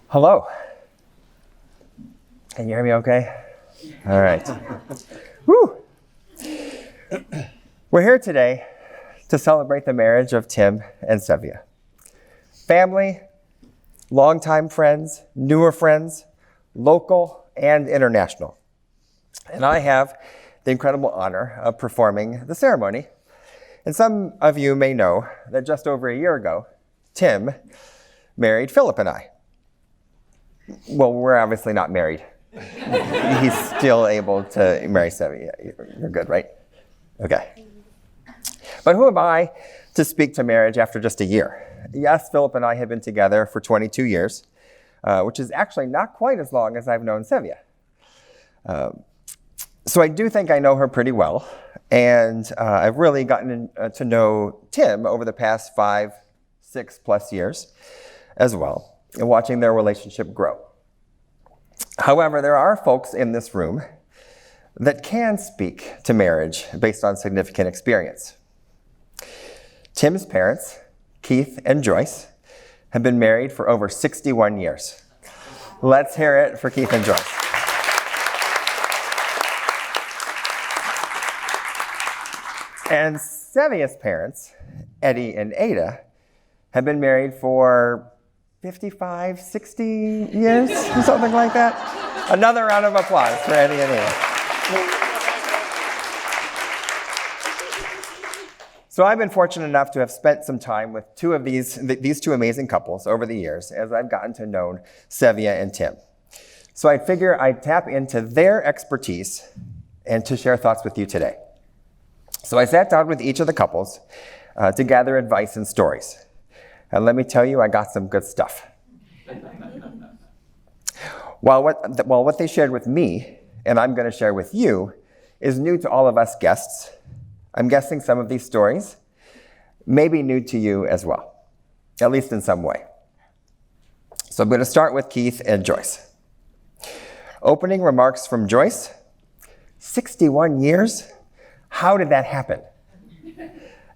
Hello. Can you hear me okay? All right. Woo. We're here today to celebrate the marriage of Tim and Sevia. Family, longtime friends, newer friends, local and international. And I have the incredible honor of performing the ceremony. And some of you may know that just over a year ago, Tim married Philip and I. Well, we're obviously not married. He's still able to marry Sevia. You're good, right? Okay. But who am I to speak to marriage after just a year? Yes, Philip and I have been together for 22 years, which is actually not quite as long as I've known Sevia. So I do think I know her pretty well, and I've really gotten to know Tim over the past 5, 6+ years as well, and watching their relationship grow. However, there are folks in this room that can speak to marriage based on significant experience. Tim's parents, Keith and Joyce, have been married for over 61 years. Let's hear it for Keith and Joyce. And Sevia's parents, Eddie and Ada, have been married for 55, 60 years, something like that. Another round of applause for Eddie and Ada. So I've been fortunate enough to have spent some time with these two amazing couples over the years as I've gotten to know Sevia and Tim. So I figure I'd tap into their expertise and to share thoughts with you today. So I sat down with each of the couples to gather advice and stories. And let me tell you, I got some good stuff. While what they shared with me, and I'm going to share with you, is new to all of us guests, I'm guessing some of these stories may be new to you as well, at least in some way. So I'm going to start with Keith and Joyce. Opening remarks from Joyce, 61 years? How did that happen?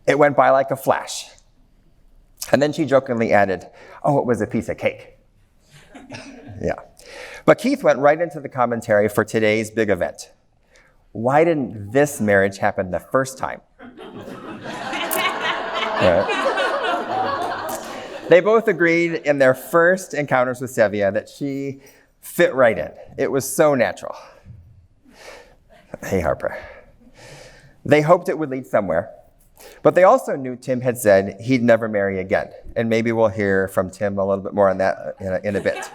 It went by like a flash. And then she jokingly added, oh, it was a piece of cake. Yeah. But Keith went right into the commentary for today's big event. Why didn't this marriage happen the first time? Right. They both agreed in their first encounters with Sevia that she fit right in. It was so natural. Hey, Harper. They hoped it would lead somewhere, but they also knew Tim had said he'd never marry again. And maybe we'll hear from Tim a little bit more on that in a bit.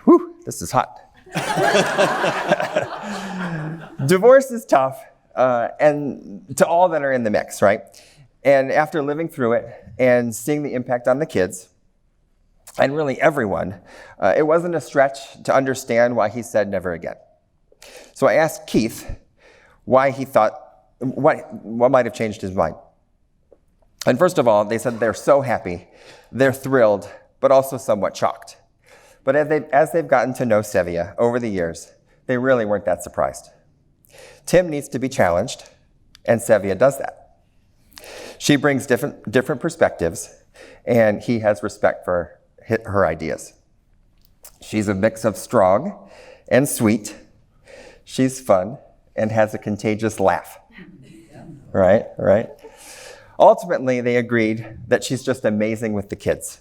Whew, this is hot. Divorce is tough, and to all that are in the mix, right? And after living through it and seeing the impact on the kids, and really everyone, it wasn't a stretch to understand why he said never again. So I asked Keith why he thought, what might have changed his mind. And first of all, they said they're so happy, they're thrilled, but also somewhat shocked. But as they've gotten to know Sevia over the years, they really weren't that surprised. Tim needs to be challenged, and Sevia does that. She brings different perspectives, and he has respect for her ideas. She's a mix of strong and sweet. She's fun and has a contagious laugh. Right? Ultimately, they agreed that she's just amazing with the kids.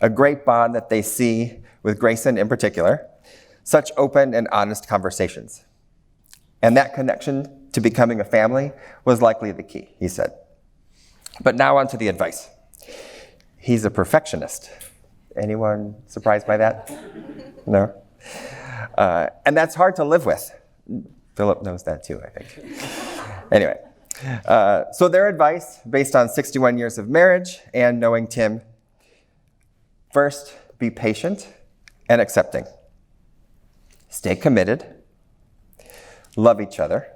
A great bond that they see with Grayson in particular, such open and honest conversations. And that connection to becoming a family was likely the key, he said. But now on to the advice. He's a perfectionist. Anyone surprised by that? No? And that's hard to live with. Philip knows that too, I think. Anyway, so their advice, based on 61 years of marriage and knowing Tim, first, be patient and accepting. Stay committed. Love each other.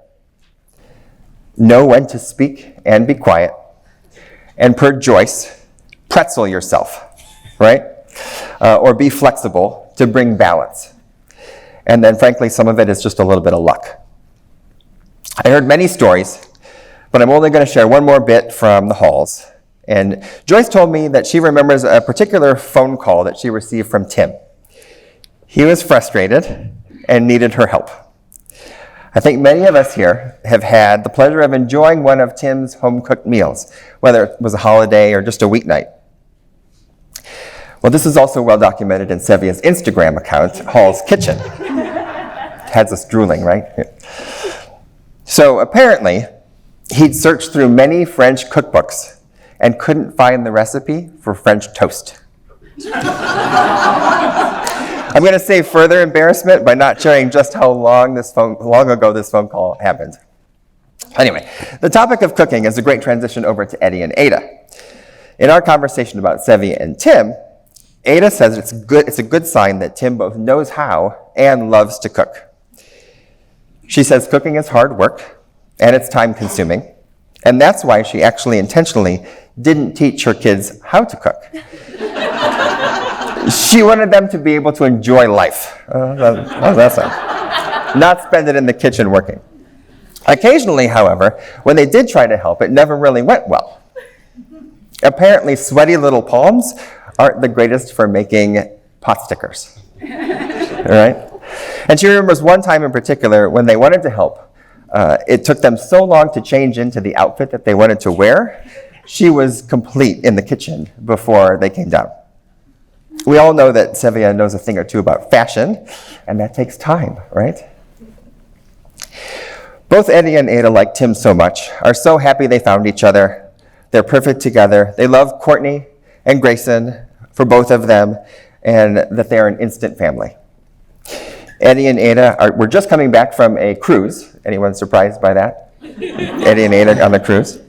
Know when to speak and be quiet. And per Joyce, pretzel yourself, right? Or be flexible to bring balance. And then, frankly, some of it is just a little bit of luck. I heard many stories, but I'm only going to share one more bit from the halls. And Joyce told me that she remembers a particular phone call that she received from Tim. He was frustrated and needed her help. I think many of us here have had the pleasure of enjoying one of Tim's home-cooked meals, whether it was a holiday or just a weeknight. Well, this is also well documented in Sevia's Instagram account, Hall's Kitchen. Has us drooling, right? So apparently, he'd searched through many French cookbooks and couldn't find the recipe for French toast. I'm going to save further embarrassment by not sharing just how long ago this phone call happened. Anyway, the topic of cooking is a great transition over to Eddie and Ada. In our conversation about Sevia and Tim, Ada says it's a good sign that Tim both knows how and loves to cook. She says cooking is hard work and it's time consuming, and that's why she actually intentionally didn't teach her kids how to cook. She wanted them to be able to enjoy life. How's that sound? Not spend it in the kitchen working. Occasionally, however, when they did try to help, it never really went well. Apparently, sweaty little palms aren't the greatest for making pot stickers. All right? And she remembers one time in particular when they wanted to help. It took them so long to change into the outfit that they wanted to wear. She was complete in the kitchen before they came down. We all know that Sevia knows a thing or two about fashion, and that takes time, right? Both Eddie and Ada like Tim so much, are so happy they found each other. They're perfect together. They love Courtney and Grayson for both of them, and that they are an instant family. Eddie and Ada were just coming back from a cruise. Anyone surprised by that? Eddie and Ada on the cruise.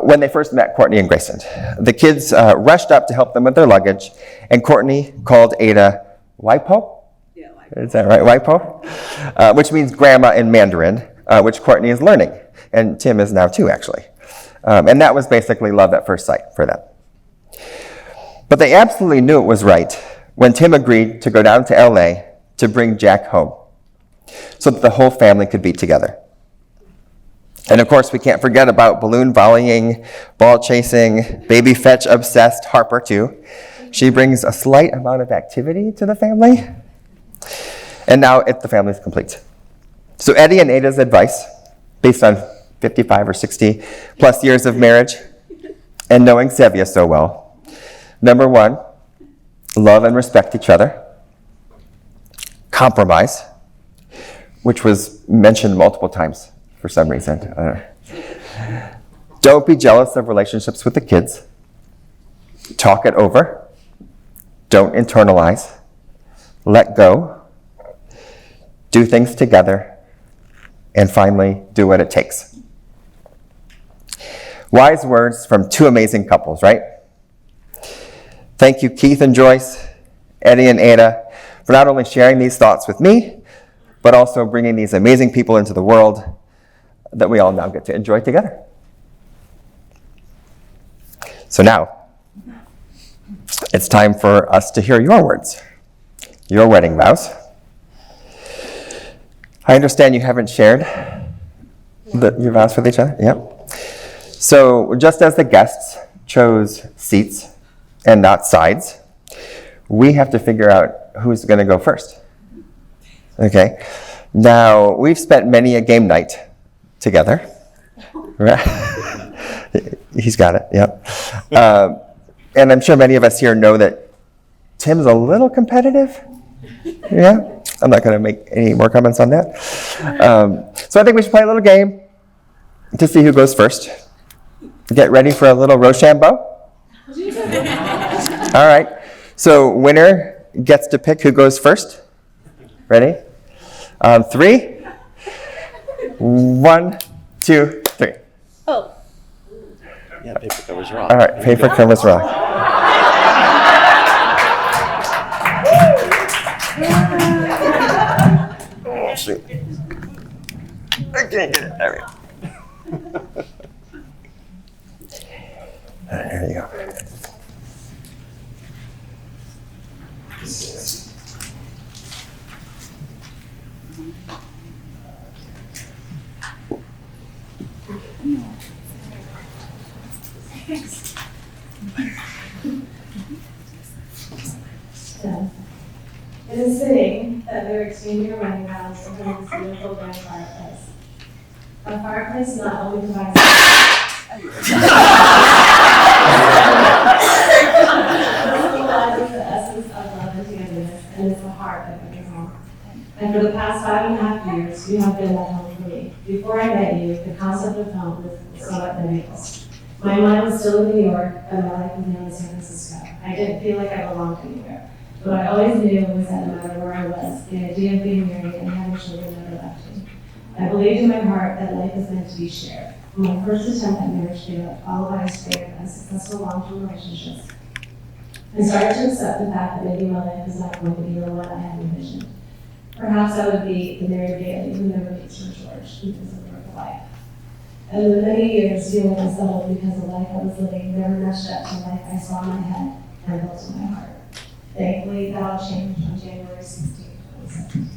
When they first met Courtney and Grayson, the kids rushed up to help them with their luggage, and Courtney called Ada Waipo? Yeah, like Is that right, Waipo? Which means grandma in Mandarin, which Courtney is learning, and Tim is now too, actually. And that was basically love at first sight for them. But they absolutely knew it was right when Tim agreed to go down to LA to bring Jack home so that the whole family could be together. And of course, we can't forget about balloon volleying, ball chasing, baby fetch obsessed Harper too. She brings a slight amount of activity to the family. And now the family is complete. So Eddie and Ada's advice, based on 55 or 60 plus years of marriage and knowing Sevia so well. Number one, love and respect each other. Compromise, which was mentioned multiple times for some reason. Don't be jealous of relationships with the kids. Talk it over. Don't internalize. Let go. Do things together. And finally, do what it takes. Wise words from two amazing couples, right? Thank you, Keith and Joyce, Eddie and Ada, for not only sharing these thoughts with me, but also bringing these amazing people into the world that we all now get to enjoy together. So now, it's time for us to hear your words, your wedding vows. I understand you haven't shared your vows with each other? Yep. So just as the guests chose seats and not sides, we have to figure out who's going to go first. Okay. Now, we've spent many a game night together. He's got it, yep. And I'm sure many of us here know that Tim's a little competitive. Yeah? I'm not going to make any more comments on that. So I think we should play a little game to see who goes first. Get ready for a little Rochambeau. All right. So winner gets to pick who goes first. Ready? 3. 1, 2, 3. Oh. Yeah, paper covers rock. All right. Paper covers rock. Oh, shoot. I can't get it. There we go. All right, there you go. It is fitting that we are exchanging our wedding vows in front of this beautiful grand fireplace. A fireplace not only provides symbolizes the essence of love and togetherness, and is the heart of every home. And for the past 5.5 years, you have been that home for me. Before I met you, the concept of home was somewhat mythical. My mind was still in New York, and my life was now in San Francisco. I didn't feel like I belonged anywhere. What I always knew was that no matter where I was, the idea of being married and having children never left me. I believed in my heart that life is meant to be shared. My first attempt at marriage failed, followed by a string of unsuccessful long-term relationships. I started to accept the fact that maybe my life was not going to be the one I had envisioned. Perhaps I would be the Mary Bailey who never meets her George because of the work of life. And in the many years, feeling unsettled because the life I was living never matched up to the life I saw in my head and built in my heart. Thankfully, that all changed on January 16, 2017.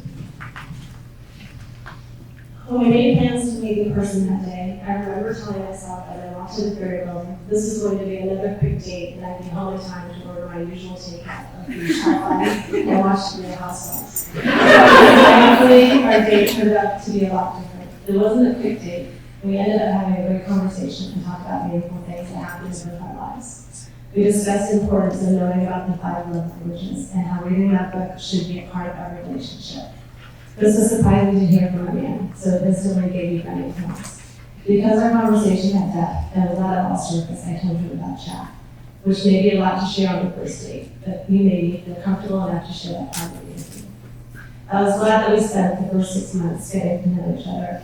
When we made plans to meet in person that day, I remember telling myself as I walked to the ferry building, this is going to be another quick date and I'd be home in time to order my usual takeout of beef chai and watch the Real Housewives. Thankfully, our date turned out to be a lot different. It wasn't a quick date. We ended up having a great conversation and talked about meaningful things that happened in both our lives. We discussed the importance of knowing about the 5 love languages and how reading that book should be a part of our relationship. This was surprising to hear from a man, so it instantly gave me many points. Because our conversation had depth and was not at all surface, I told him about chat, which may be a lot to share on the first date, but he made me feel comfortable enough to share that part of me with me. I was glad that we spent the first 6 months getting to know each other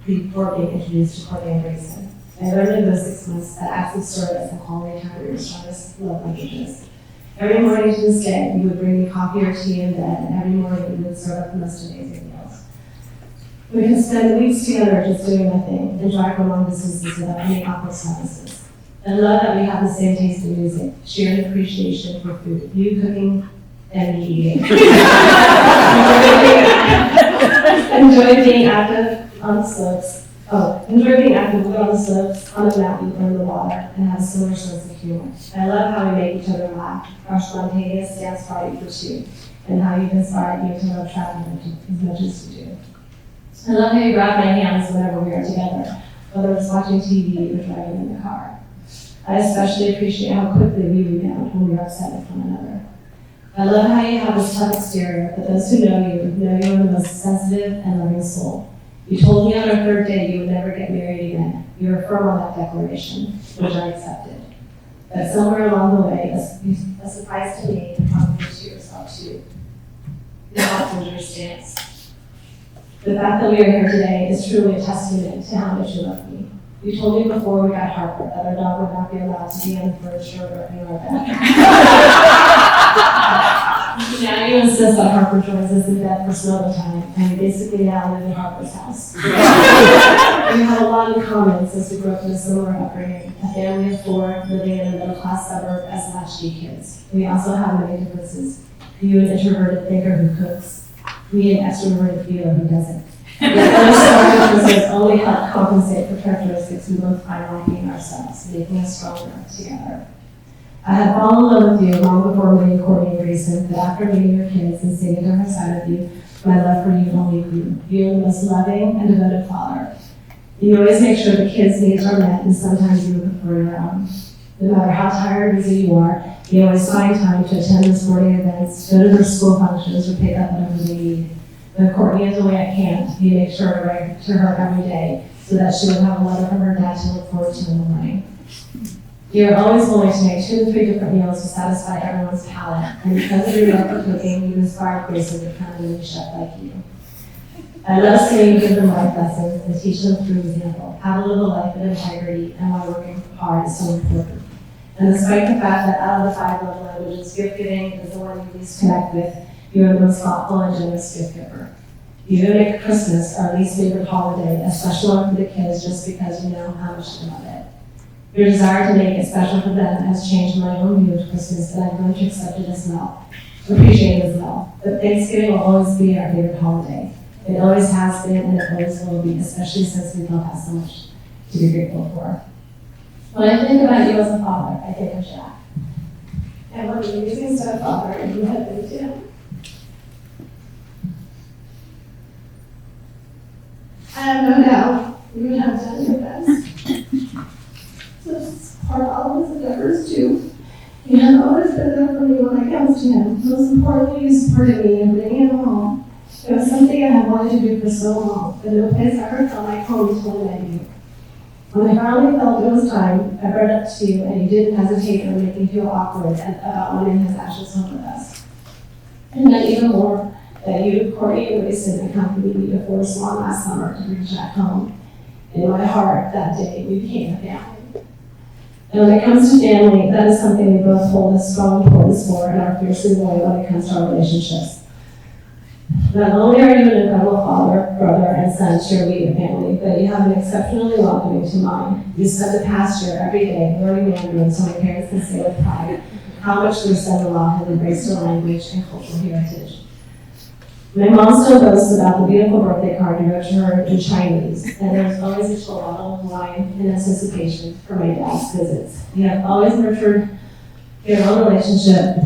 before being introduced to Courtney and Grayson. I learned in those 6 months that acts of service and quality time were your strongest love languages. Every morning to this day, you would bring me coffee or tea in bed, and every morning you would serve up the most amazing meals. We could spend weeks together just doing nothing and drive for long distances without any awkward silences. I love that we have the same taste in music, shared appreciation for food, you cooking and me eating. Enjoy being active on the slopes. Enjoy being active on the slopes, on the mountain, or in the water, and have a similar sense of humor. I love how we make each other laugh, our spontaneous dance party for 2, and how you've inspired me to love traveling as much as you do. I love how you grab my hands whenever we are together, whether it's watching TV or driving in the car. I especially appreciate how quickly we rebound when we are upset with one another. I love how you have this tough exterior, but those who know you are the most sensitive and loving soul. You told me on our 3rd date you would never get married again. You were firm on that declaration, which I accepted. But somewhere along the way, a surprise to me, and probably to yourself too, you altered your stance. The fact that we are here today is truly a testament to how much you love me. You told me before we got Harper that our dog would not be allowed to be on the furniture or in our bed. Now you insist that Harper joins us in bed for snuggle time, and we basically now live in Harper's house. We have a lot in common since we grew up in a similar upbringing, a family of 4 living in a middle-class suburb as latchkey kids. We also have many differences. You an introverted thinker who cooks, me an extroverted feeler who doesn't. Those strong differences only help compensate for characteristics we both find lacking in ourselves, making us stronger together. I had fallen in love with you long before meeting Courtney and Grayson, but after meeting your kids and seeing a different side of you, my love for you only grew. You're the most loving and devoted father. You always make sure the kids' needs are met, and sometimes you would prefer your own. No matter how tired or busy you are, you always find time to attend the sporting events, go to their school functions, or pick up whatever they need. When Courtney is away at camp, you make sure to write to her every day so that she would have a letter from her dad to look forward to in the morning. You're always willing to make 2 to 3 different meals to satisfy everyone's palate, and because of your love for cooking, you've inspired Grayson to become a mini chef like you. I love seeing you give them life lessons and teach them through example how to live a life of integrity and why working hard is so important. And despite the fact that out of the 5 love languages, gift giving is the one you least connect with, you are the most thoughtful and generous gift giver. You even make Christmas our least favorite holiday a special one for the kids just because you know how much they love it. Your desire to make it special for them has changed my own view of Christmas, and I've learned to accept it as well, appreciate it as well. But Thanksgiving will always be our favorite holiday. It always has been, and it always will be, especially since we both have so much to be grateful for. When I think about you as a father, I think of Jack. And what an amazing stepfather you have been to him. I have no doubt you would have done your best to support all of his endeavors too. He has always been there for me when it comes to him. Most importantly, you supported me in bringing him home. It was something I had wanted to do for so long, but no place I ever felt like home until I met you. When I finally felt it was time, I brought it up to you, and you didn't hesitate or make me feel awkward about wanting his ashes home with us. And then even more, that you, Courtney, and Grayson accompanied me before Swan last summer to bring Jack home. In my heart, that day, we became a family. And when it comes to family, that is something we both hold a strong importance for and are fiercely loyal when it comes to our relationships. Not only are you an incredible father, brother, and son to your immediate family, but you have been exceptionally welcoming to mine. You spend the past year every day learning Mandarin so my parents can say with pride how much their son-in-law has embraced our language and cultural heritage. My mom still boasts about the beautiful birthday card you wrote to her in Chinese, and there's always a chill bottle of wine in anticipation for my dad's visits. You have always nurtured your own relationship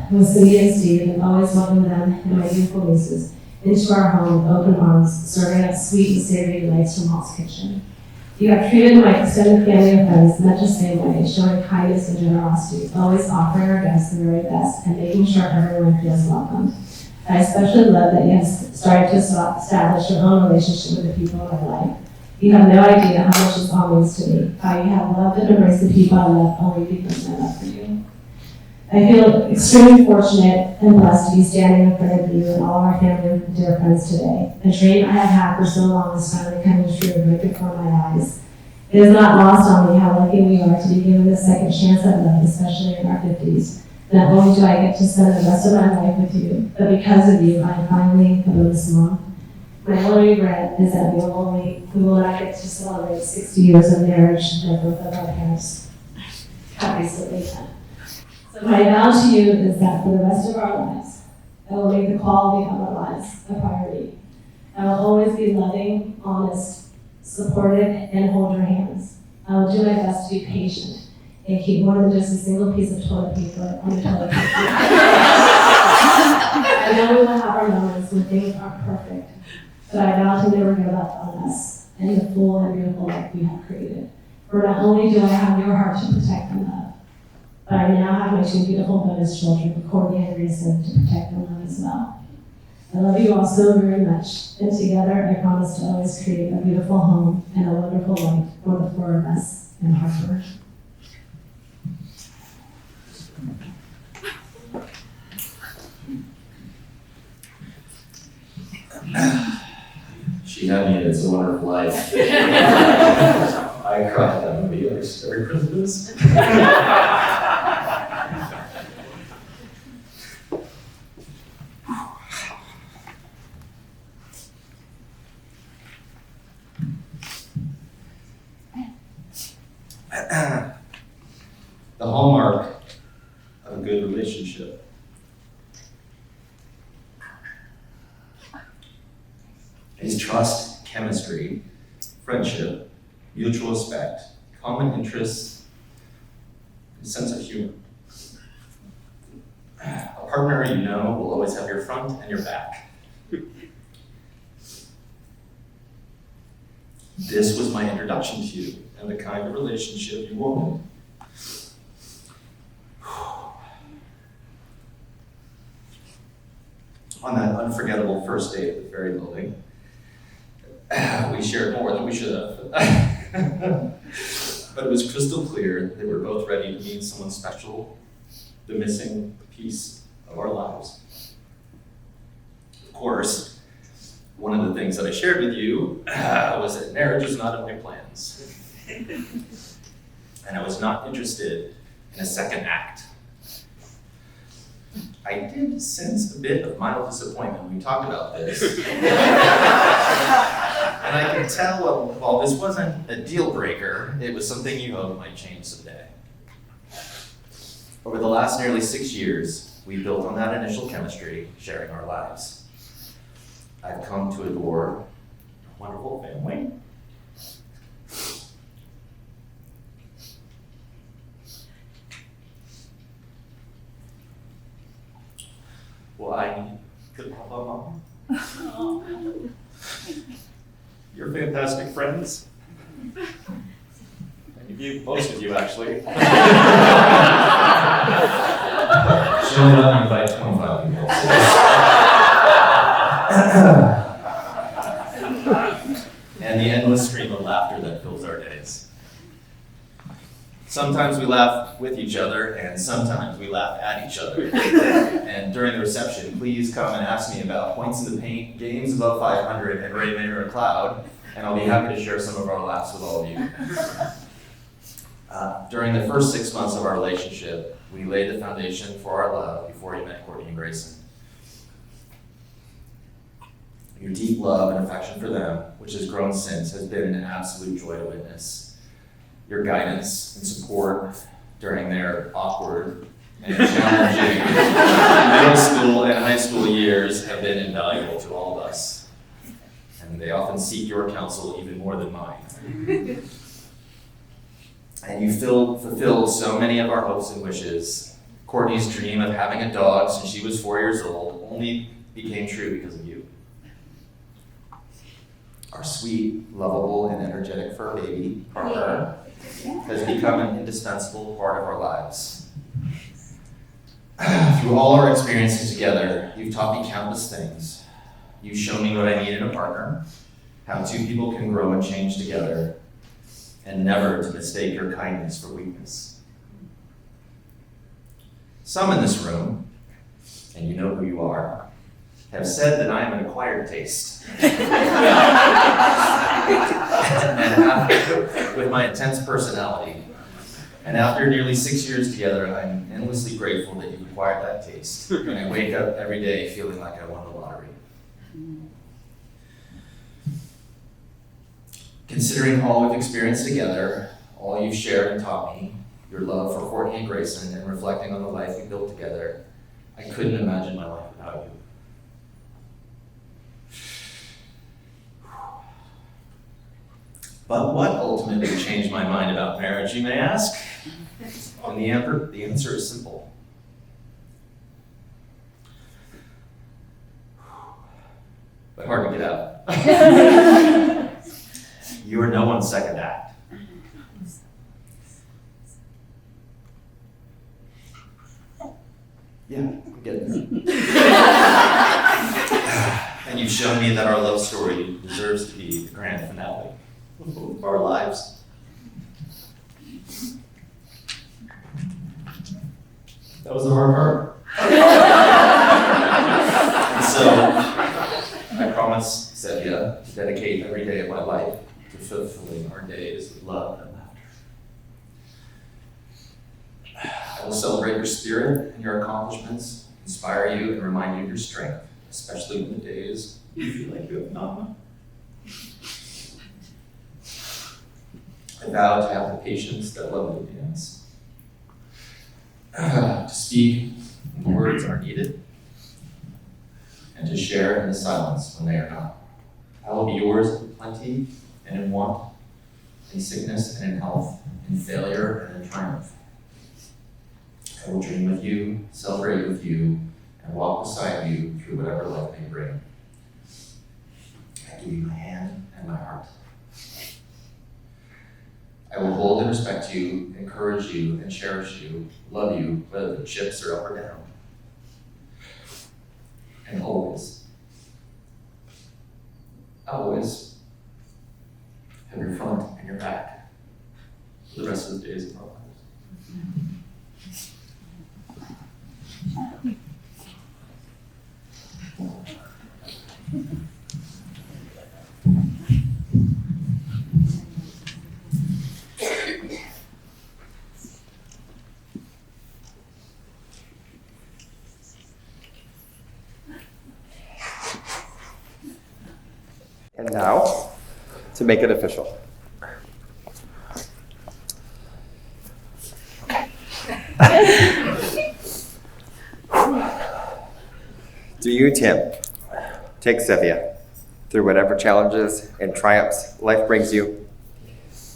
with Cindy and Steve, and always welcomed them and my beautiful nieces into our home with open arms, serving up sweet and savory delights from Hall's Kitchen. You have treated my extended family and friends much the same way, showing kindness and generosity, always offering our guests the very best and making sure everyone feels welcome. I especially love that you have started to establish your own relationship with the people in my life. You have no idea how much this all means to me, how you have loved and embraced the people I love only because of my love for you. I feel extremely fortunate and blessed to be standing in front of you and all our family and dear friends today. A dream I have had for so long is finally coming true right before my eyes. It is not lost on me how lucky we are to be given this second chance at love, especially in our 50s. Not only do I get to spend the rest of my life with you, but because of you, I am finally a bonus mom. My only regret is that we will not get to celebrate 60 years of marriage that both of our parents have recently done. So my vow to you is that for the rest of our lives, I will make the quality of our lives a priority. I will always be loving, honest, supportive, and hold your hands. I will do my best to be patient and keep more than just a single piece of toilet paper on the toilet paper. I know we will have our moments when things aren't perfect, but I vow to never give up on us and the full and beautiful life we have created. For not only do I have your heart to protect and love, but I now have my two beautiful bonus children, Courtney and Grayson, to protect and love as well. I love you all so very much, and together I promise to always create a beautiful home and a wonderful life for the four of us in Hartford. She had me, it's a wonderful life. I cried that movie like Merry Christmas. The hallmark of a good relationship is trust, chemistry, friendship, mutual respect, common interests, and sense of humor. A partner you know will always have your front and your back. This was my introduction to you and the kind of relationship you wanted. On that unforgettable first date at the ferry building, we shared more than we should have. But it was crystal clear that we're both ready to meet someone special, the missing piece of our lives. Of course, one of the things that I shared with you was that marriage is not in my plans. And I was not interested in a second act. I did sense a bit of mild disappointment when we talked about this. And I could tell, while this wasn't a deal breaker, it was something you hoped might change someday. Over the last nearly 6 years, we built on that initial chemistry, sharing our lives. I've come to adore a wonderful family. Well, I could help out, Mom. You're fantastic friends. Most of you, actually. She only let me invite 25 people. And the endless stream of laughter that fills our days. Sometimes we laugh with each other, and sometimes we laugh at each other. And during the reception, please come and ask me about points in the paint, games above 500, and Ray Mayer or Cloud, and I'll be happy to share some of our laughs with all of you. During the first 6 months of our relationship, we laid the foundation for our love before you met Courtney and Grayson. Your deep love and affection for them, which has grown since, has been an absolute joy to witness. Your guidance and support during their awkward and challenging middle school and high school years have been invaluable to all of us. And they often seek your counsel even more than mine. And you fulfilled so many of our hopes and wishes. Courtney's dream of having a dog since she was 4 years old only became true because of you. Our sweet, lovable, and energetic fur baby, Parker, has become an indispensable part of our lives. Through all our experiences together, you've taught me countless things. You've shown me what I need in a partner, how two people can grow and change together, and never to mistake your kindness for weakness. Some in this room, and you know who you are, have said that I am an acquired taste. And with my intense personality. And after nearly 6 years together, I'm endlessly grateful that you acquired that taste. And I wake up every day feeling like I won the lottery. Considering all we've experienced together, all you've shared and taught me, your love for Courtney and Grayson, and reflecting on the life we built together, I couldn't imagine my life without you. But what ultimately changed my mind about marriage, you may ask? And the answer is simple. But hard to get out. You are no one's second act. Yeah, I get it. And you've shown me that our love story deserves to be the grand finale of our lives. That was the hard part. And so, I promise, Sevia, to dedicate every day of my life to fulfilling our days with love and laughter. I will celebrate your spirit and your accomplishments, inspire you and remind you of your strength, especially when the days you feel like you have none. I vow to have the patience that love demands, to speak when the words are needed, and to share in the silence when they are not. I will be yours in plenty and in want, in sickness and in health, in failure and in triumph. I will dream with you, celebrate with you, and walk beside you through whatever life may bring. I give you my hand and my heart. I will hold and respect you, encourage you, and cherish you, love you, whether the chips are up or down. And always have your front and your back for the rest of the days of our lives. And now, to make it official. Do you, Tim, take Sevia through whatever challenges and triumphs life brings you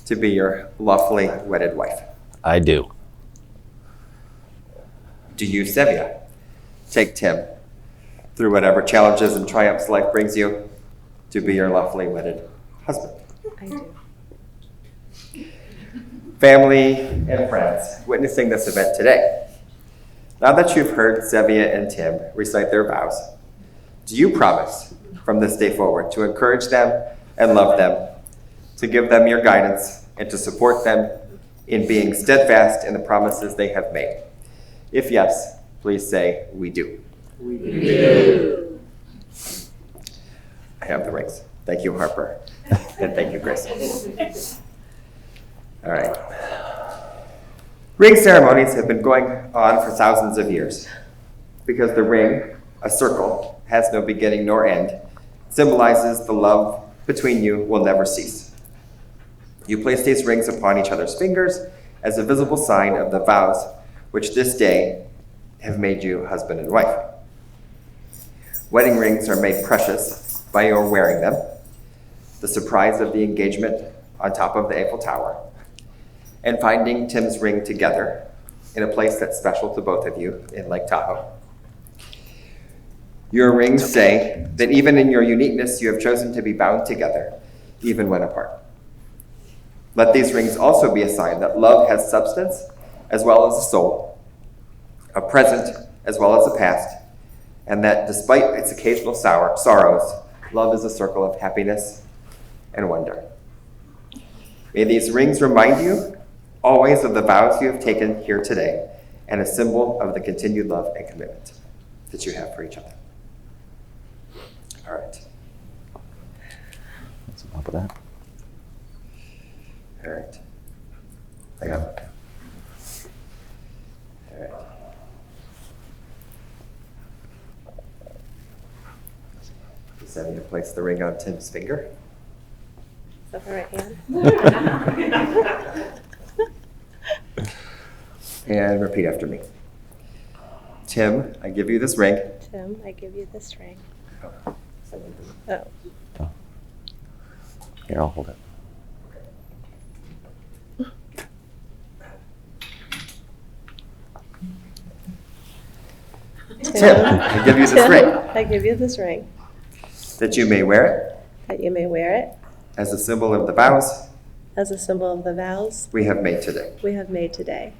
to be your lawfully wedded wife? I do. Do you, Sevia, take Tim through whatever challenges and triumphs life brings you to be your lawfully wedded husband? I do. Family and friends witnessing this event today, now that you've heard Sevia and Tim recite their vows, do you promise from this day forward to encourage them and love them, to give them your guidance, and to support them in being steadfast in the promises they have made? If yes, please say, "We do." We do. I have the rings. Thank you, Harper. And thank you, Grace. All right. Ring ceremonies have been going on for thousands of years because the ring, a circle, has no beginning nor end, symbolizes the love between you will never cease. You place these rings upon each other's fingers as a visible sign of the vows which this day have made you husband and wife. Wedding rings are made precious by your wearing them, the surprise of the engagement on top of the Eiffel Tower, and finding Tim's ring together in a place that's special to both of you in Lake Tahoe. Your rings say that even in your uniqueness, you have chosen to be bound together even when apart. Let these rings also be a sign that love has substance as well as a soul, a present as well as a past, and that despite its occasional sorrows, love is a circle of happiness and wonder. May these rings remind you always of the vows you have taken here today and a symbol of the continued love and commitment that you have for each other. All right. What's up with that? All right. I got it. All right. Just having to place the ring on Tim's finger. Is that the right hand? And repeat after me. Tim, I give you this ring. Tim, I give you this ring. Oh. Oh. Here, I'll hold it. Tim, I give you this ring. I give you this ring, That you may wear it that you may wear it as a symbol of the vows as a symbol of the vows we have made today. we have made today.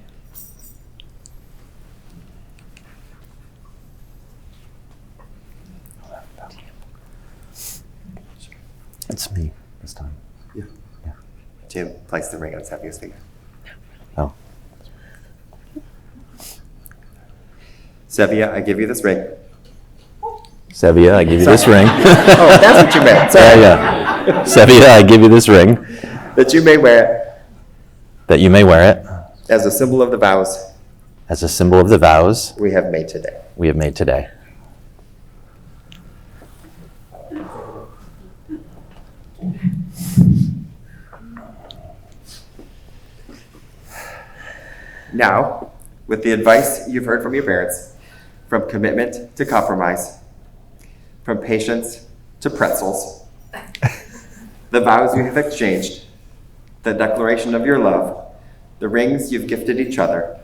It's me this time. Yeah. Yeah. Tim, place the ring on Sevia's finger. Oh. Sevia, I give you this ring. Sevia, I give you this ring. Oh, that's what you meant. Sorry. Yeah. Sevia, I give you this ring. That you may wear it That you may wear it as a symbol of the vows as a symbol of the vows we have made today. we have made today. Now, with the advice you've heard from your parents, from commitment to compromise, from patience to pretzels, the vows you have exchanged, the declaration of your love, the rings you've gifted each other,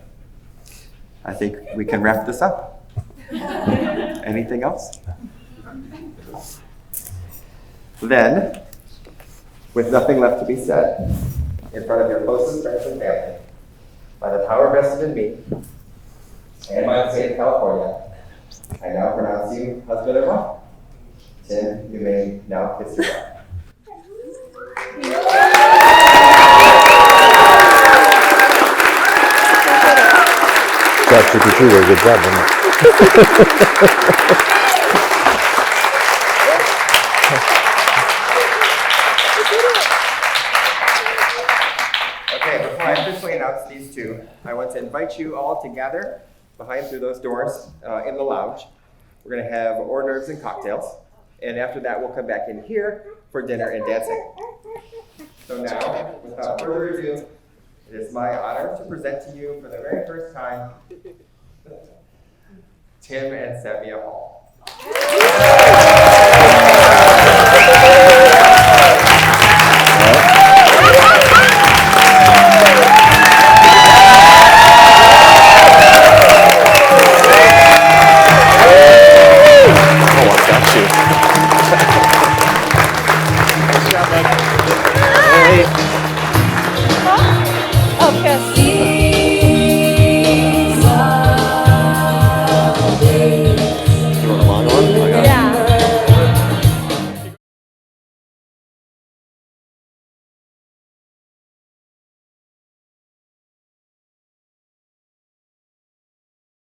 I think we can wrap this up. Anything else? Then, with nothing left to be said, in front of your closest friends and family, by the power vested in me and by the state of California, I now pronounce you husband and wife. Tim, you may now kiss your wife. That's trick or treater. Good job, didn't it? Okay, before I officially announce these two, I want to invite you all to gather behind through those doors in the lounge. We're going to have hors d'oeuvres and cocktails, and after that we'll come back in here for dinner and dancing. So now, without further ado, it is my honor to present to you for the very first time Tim and Sevia Hall.